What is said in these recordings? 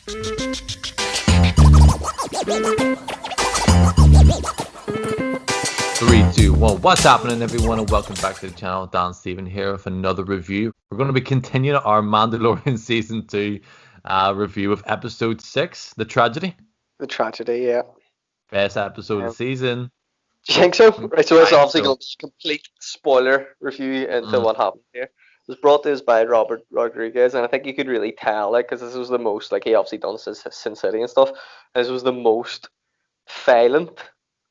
Three, two, one. What's happening, everyone, and welcome back to the channel. Dan Stephen here with another review. We're going to be continuing our Mandalorian season 2 review of episode 6, The Tragedy. The Tragedy, yeah. Best episode of the season. Do you think so? Right, so this is obviously so. going to be a complete spoiler review into what happened here. It was brought to us by Robert Rodriguez, and I think you could really tell, like, because this was the most, like, he obviously done Sin City and stuff, and this was the most violent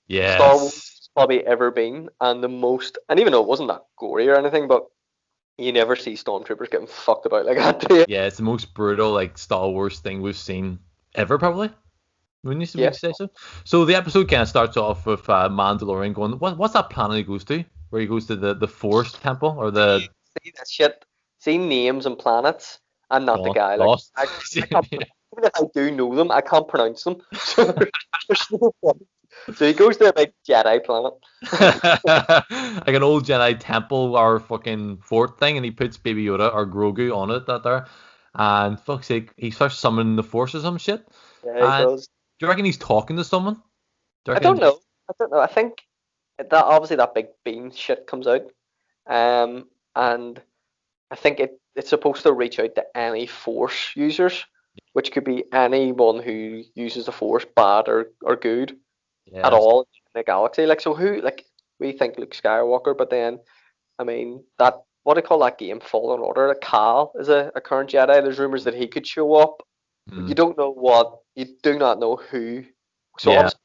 Star Wars probably ever been, and the most, and even though it wasn't that gory or anything, but you never see stormtroopers getting fucked about like that, do you? Yeah, it's the most brutal, like, Star Wars thing we've seen ever, probably. Wouldn't you say so? So the episode kind of starts off with Mandalorian going, what's that planet he goes to? Where he goes to the Force Temple, or the... See that shit, see names and planets, and not the guy. Like, I can't, even if I do know them, I can't pronounce them. So there's no point. So he goes to a big Jedi planet. Like an old Jedi temple or fucking fort thing, and he puts Baby Yoda or Grogu on it there. And fuck's sake, he starts summoning the Force or some shit. Yeah, he does. Do you reckon he's talking to someone? I don't know. I think that obviously that big beam shit comes out. And I think it's supposed to reach out to any Force users, which could be anyone who uses the Force, bad or good. Yeah. At all in the galaxy. Like, so who, like, we think Luke Skywalker, but then, I mean, that, what do you call that game, Fallen Order? Like, Cal is a current Jedi. There's rumors that he could show up. You don't know you do not know who. So obviously,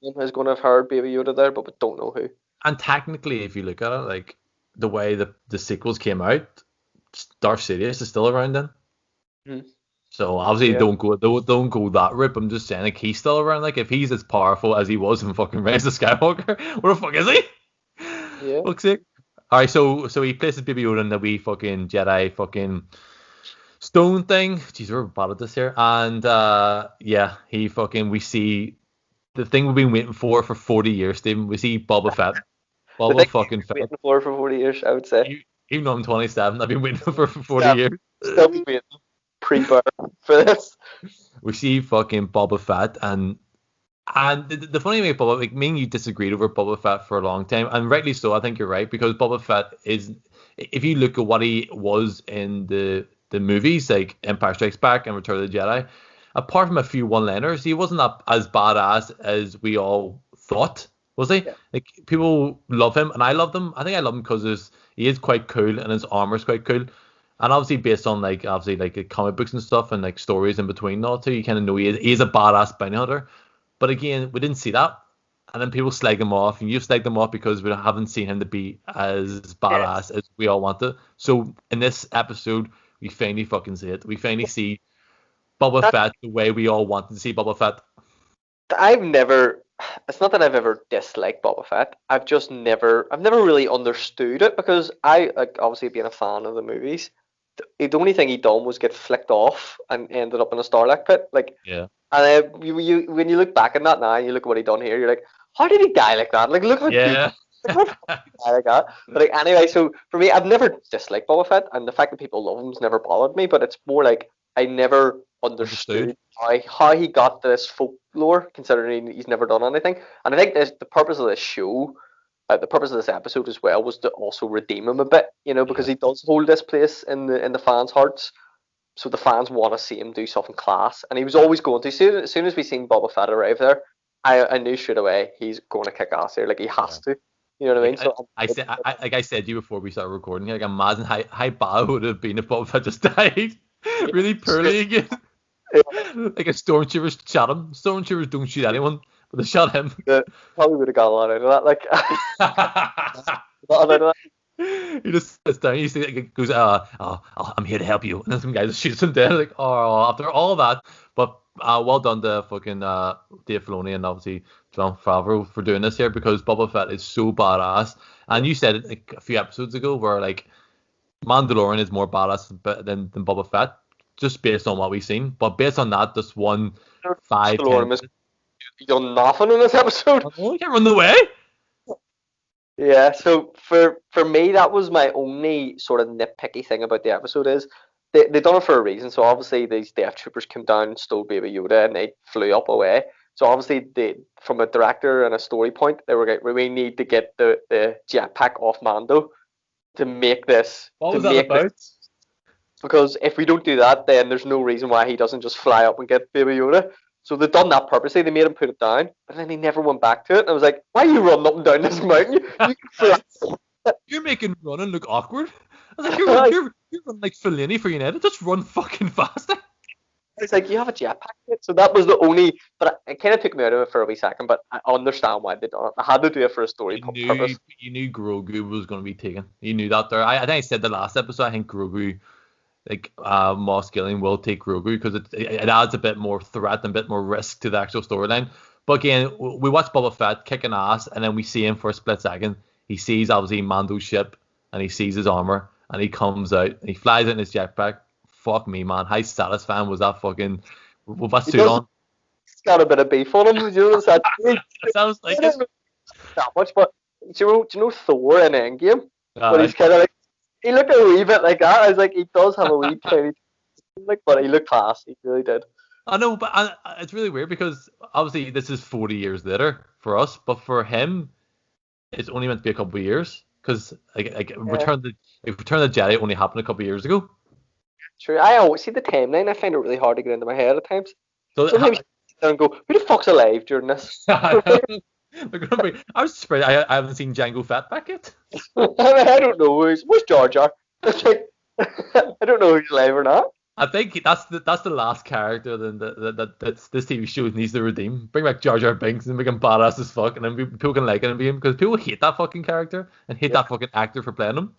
is going to have heard Baby Yoda there, but we don't know who. And technically, if you look at it, like, the way the sequels came out, Darth Sidious is still around then. Mm-hmm. So obviously don't go that route. I'm just saying, like, he's still around. Like, if he's as powerful as he was in fucking Rise of Skywalker, where the fuck is he? Yeah. Fuck's sake. Alright, so he places Baby Yoda in the wee fucking Jedi fucking stone thing. Jeez, we're bad at this here. And we see the thing we've been waiting for 40 years, Stephen. We see Boba Fett. Boba fucking Fett. Waiting for 40 years, I would say. Even though I'm 27, I've been waiting for 40 years. Still been waiting. Pre-burn for this. We see fucking Boba Fett, and the funny thing about Boba, like, me and you disagreed over Boba Fett for a long time, and rightly so. I think you're right, because Boba Fett is, if you look at what he was in the movies, like Empire Strikes Back and Return of the Jedi, apart from a few one-liners, he wasn't as badass as we all thought. Was he? Yeah. Like, people love him, and I love him. I think I love him because he is quite cool, and his armor is quite cool. And obviously, based on like comic books and stuff, and like stories in between all two, you kind of know he is a badass bounty hunter. But again, we didn't see that, and then people slag him off, and you slag them off because we haven't seen him to be as badass as we all wanted. So in this episode, we finally fucking see it. We finally see Boba Fett the way we all wanted to see Boba Fett. It's not that I've ever disliked Boba Fett. I've never really understood it, because I, like, obviously being a fan of the movies, the only thing he done was get flicked off and ended up in a Starlight pit. Like, yeah. And you when you look back at that now and you look at what he done here, you're like, how did he die like that? Like, look how yeah. Like, die like that. But like, anyway, so for me, I've never disliked Boba Fett, and the fact that people love him's never bothered me. But it's more like I never understood how he got this folklore, considering he's never done anything. And I think the purpose of this show, the purpose of this episode as well, was to also redeem him a bit, because he does hold this place in the fans' hearts. So the fans want to see him do something class, and he was always going to. As soon as we seen Boba Fett arrive there, I knew straight away he's going to kick ass here. Like, he has to. You know what I mean? So I said to you before we started recording, like, imagine how bad it would have been if Boba Fett just died really poorly again. Yeah. Like, a stormtroopers shot him. Stormtroopers don't shoot anyone, but they shot him. Yeah, probably would have got a lot out of that. Like, a lot out of that. He just sits down. He goes, I'm here to help you. And then some guy just shoots him dead. Like, after all that. But well done to fucking Dave Filoni and obviously Jon Favreau for doing this here, because Boba Fett is so badass. And you said it like a few episodes ago where, like, Mandalorian is more badass than Boba Fett, just based on what we've seen. But based on that, just 5 minutes. You done nothing in this episode. Oh, you can't run the way. Yeah, so for me, that was my only sort of nitpicky thing about the episode, is they done it for a reason. So obviously these Death Troopers came down and stole Baby Yoda, and they flew up away. So obviously, from a director and a story point, they were like, we need to get the jetpack off Mando to make this. What To was that make about? this, because if we don't do that, then there's no reason why he doesn't just fly up and get Baby Yoda. So they've done that purposely. They made him put it down, but then he never went back to it. And I was like, why are you running up and down this mountain? You can fly. You're making running look awkward. I was like, you're running like Fellini for United. Just run fucking faster. It's like, you have a jetpack. So that was the only, but it kind of took me out of it for a wee second, but I understand why they done it. I had to do it for a story purpose. You knew Grogu was going to be taken. You knew that there. I think I said the last episode, I think Grogu, like Moss Gillian will take Grogu because it adds a bit more threat and a bit more risk to the actual storyline. But again, we watch Boba Fett kicking ass, and then we see him for a split second. He sees obviously Mando's ship, and he sees his armor, and he comes out, and he flies out in his jetpack. Fuck me, man. How satisfying was that fucking with that suit on? He's got a bit of beef on him. You know, that sounds like it. That much, but do you know Thor in Endgame? But he's kind of like, he looked a wee bit like that. I was like, he does have a wee tiny, like, but he looked class. He really did. I know, but it's really weird because obviously this is 40 years later for us, but for him, it's only meant to be a couple of years because Return of the Jedi only happened a couple of years ago. True. I always see the timeline. I find it really hard to get into my head at times. So sometimes you sit there and go, who the fuck's alive during this? I was surprised I haven't seen Jango Fett back yet. I don't know where's Jar Jar. It's like, I don't know who's alive or not. I think that's the last character that this TV show needs to redeem. Bring back Jar Jar Binks and make him badass as fuck, and then people can like it and be him because people hate that fucking character and hate that fucking actor for playing him.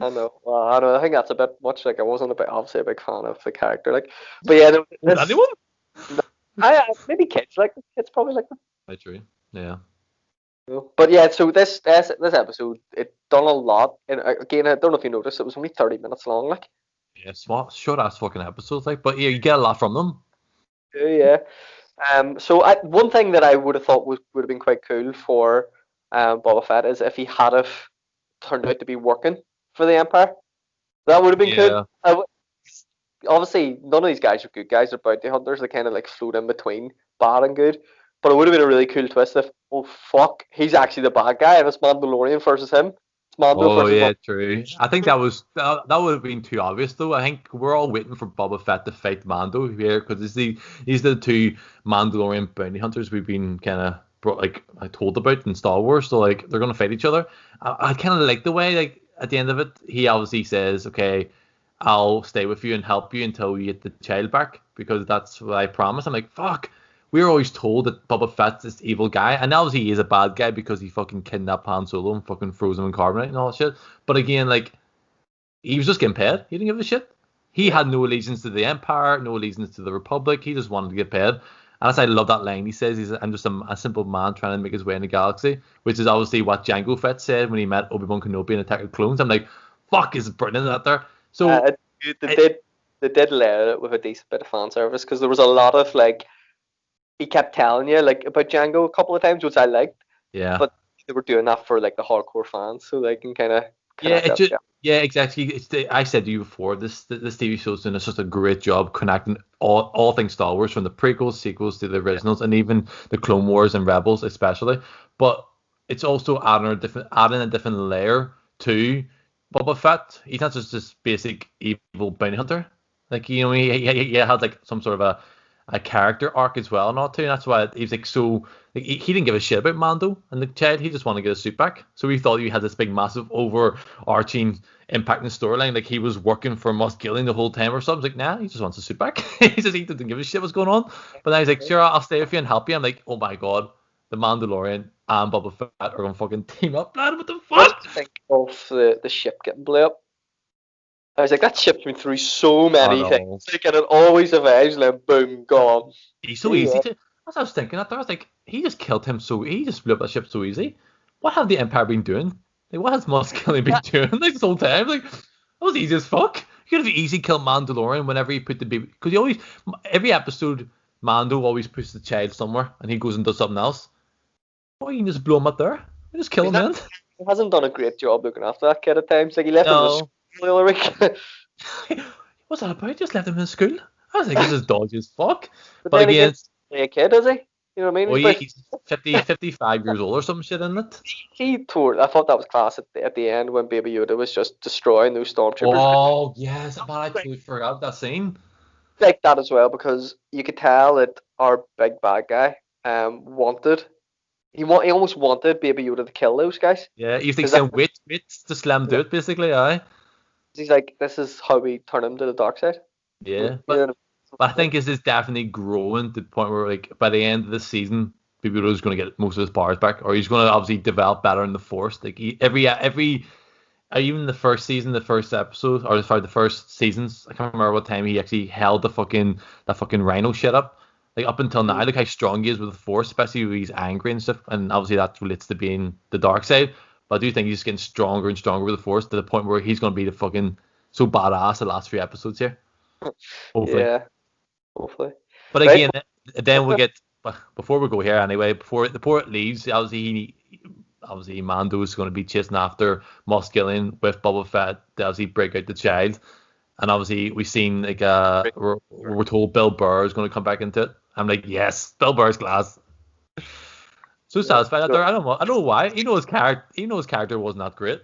I know. Well, I know. I think that's a bit much. Like, I wasn't obviously a big fan of the character. Like, but yeah, anyone? I maybe kids like them. Kids probably like them. That's true. Yeah. But yeah, so this episode, it done a lot. And again, I don't know if you noticed, it was only 30 minutes long. Like. Yeah, short ass fucking episodes. Like, but yeah, you get a lot from them. Yeah. So one thing that I would have thought would have been quite cool for Boba Fett is if he had have turned out to be working for the Empire. That would have been cool. Obviously, none of these guys are good guys. They're bounty hunters. They kind of like float in between bad and good. But it would have been a really cool twist if, oh fuck, he's actually the bad guy and it's Mandalorian versus him. It's Mando versus yeah, true. I think that would have been too obvious though. I think we're all waiting for Boba Fett to fight Mando here because these are the two Mandalorian bounty hunters we've been kind of told about in Star Wars. So like they're gonna fight each other. I kind of like the way like. At the end of it, he obviously says, okay, I'll stay with you and help you until we get the child back because that's what I promised. I'm like, fuck. We were always told that Boba Fett's this evil guy. And obviously he is a bad guy because he fucking kidnapped Han Solo and fucking froze him in carbonite and all that shit. But again, like, he was just getting paid. He didn't give a shit. He had no allegiance to the Empire, no allegiance to the Republic. He just wanted to get paid. And that's I love that line. He says, I'm just a simple man trying to make his way in the galaxy, which is obviously what Jango Fett said when he met Obi-Wan Kenobi in Attack of Clones. I'm like, fuck, is brilliant out there. So they did layer it with a decent bit of fan service because there was a lot of like, he kept telling you like about Jango a couple of times, which I liked. Yeah. But they were doing that for like the hardcore fans, so they can kind of. Yeah, exactly. I said to you before, this TV show's doing such a great job connecting all things Star Wars, from the prequels, sequels to the originals, and even the Clone Wars and Rebels especially. But it's also adding a different layer to Boba Fett. He's not just this basic evil bounty hunter. Like, you know, he had like some sort of a character arc as well, not too. And that's why he's like so. Like, he didn't give a shit about Mando and the child. He just wanted to get his suit back. So we thought he had this big, massive, overarching impact in the storyline. Like, he was working for Moss Gillian the whole time or something. Like, nah, he just wants his suit back. He didn't give a shit what's going on. But then he's like, sure, I'll stay with you and help you. I'm like, oh my god, the Mandalorian and Boba Fett are gonna fucking team up, man. What the fuck? What do you think of the ship getting blew up? I was like, that ship's been through so many things. Like, and it always eventually, boom, gone. He's so easy to. As I was thinking that, I was like, he just killed him he just blew up that ship so easy. What have the Empire been doing? Like, what has Moss Gillian been doing like this whole time? Like, that was easy as fuck. You could have easily killed Mandalorian whenever he put the baby, because every episode, Mando always puts the child somewhere and he goes and does something else. Why you just blow him up there? You just kill him, man. He hasn't done a great job looking after that kid at times. Like, he left him the other week. what's that about? Just left him in school. I was like, this is dodgy as fuck. But But then again, a kid, is he? You know what I mean? well, he's 55 years old or some shit, isn't it? He tore. I thought that was class at the end when Baby Yoda was just destroying those stormtroopers. Oh, yes. Man, I totally forgot that scene. Like that as well, because you could tell that our big bad guy wanted. He almost wanted Baby Yoda to kill those guys. Yeah, you think saying, wait, just let him do it, basically, aye. He's like, this is how we turn him to the dark side. Yeah, but I think this is definitely growing to the point where, like, by the end of the season, Baby Yoda's going to get most of his powers back, or he's going to obviously develop better in the Force. Like, even the first season, the first episode, or sorry, the first seasons, I can't remember what time he actually held that fucking rhino shit up. Like, up until now, look how strong he is with the Force, especially when he's angry and stuff. And obviously that relates to being the dark side. But I do think he's getting stronger and stronger with the Force to the point where he's going to be the fucking so badass the last few episodes here. Hopefully. Yeah, hopefully. But again, then we'll get, before we go here anyway, before it leaves, obviously Mando's going to be chasing after Moff Gideon with Boba Fett to obviously break out the child. And obviously we've seen, like, we're told Bill Burr is going to come back into it. I'm like, yes, Bill Burr's class. So satisfied out there. I don't know why. His character wasn't that great.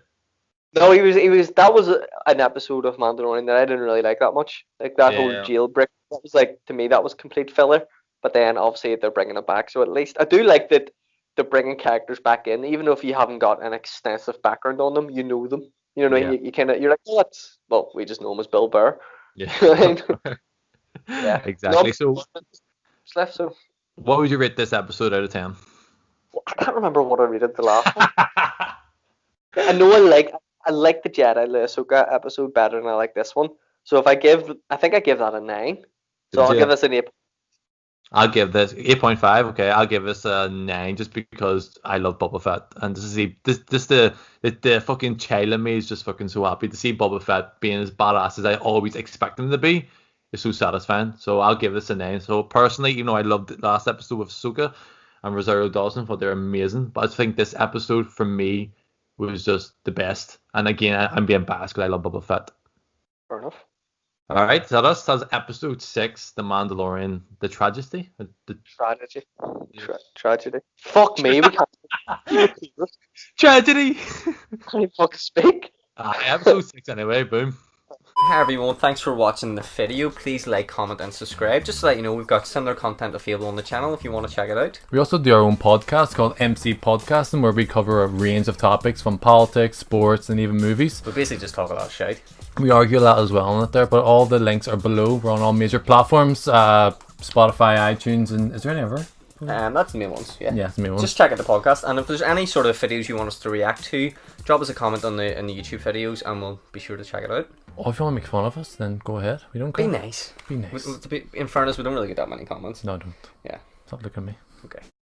No, he was. That was an episode of Mandalorian that I didn't really like that much. Like that whole jailbreak. That was like, to me, that was complete filler. But then obviously they're bringing it back, so at least I do like that they're bringing characters back in, even if you haven't got an extensive background on them, you know them. You know what I mean? You kind of, you're like, well, we just know him as Bill Burr. Yeah. Yeah. Exactly. So what would you rate this episode out of 10? Well, I can't remember what I rated the last one. I know I like the Jedi Ahsoka episode better than I like this one. So I think I give that a 9. So I'll give this an 8. I'll give this 8.5. Okay, I'll give this a 9 just because I love Boba Fett, and the fucking child in me is just fucking so happy to see Boba Fett being as badass as I always expect him to be. It's so satisfying. So I'll give this a 9. So personally, even though I loved the last episode with Ahsoka and Rosario Dawson, thought they're amazing, but I think this episode for me was just the best. And again, I'm being biased because I love Boba Fett. Fair enough. All right, so that's episode 6, The Mandalorian, the tragedy. Tragedy. Tragedy. Fuck me, we can't. Tragedy. Can you fucking speak? Episode 6 anyway, boom. Hi everyone, thanks for watching the video. Please like, comment and subscribe. Just to let you know, we've got similar content available on the channel if you want to check it out. We also do our own podcast called MCPodcasting, where we cover a range of topics from politics, sports and even movies. We basically just talk a lot of shit. We argue a lot as well on it there, but all the links are below. We're on all major platforms, Spotify, iTunes, and is there any other? That's the main ones, yeah. Yeah, it's the main ones. Just check out the podcast, and if there's any sort of videos you want us to react to, drop us a comment in the YouTube videos and we'll be sure to check it out. Or if you want to make fun of us, then go ahead. We don't care. Be nice. Be nice. In fairness, we don't really get that many comments. No, don't. Yeah. Stop looking at me. Okay.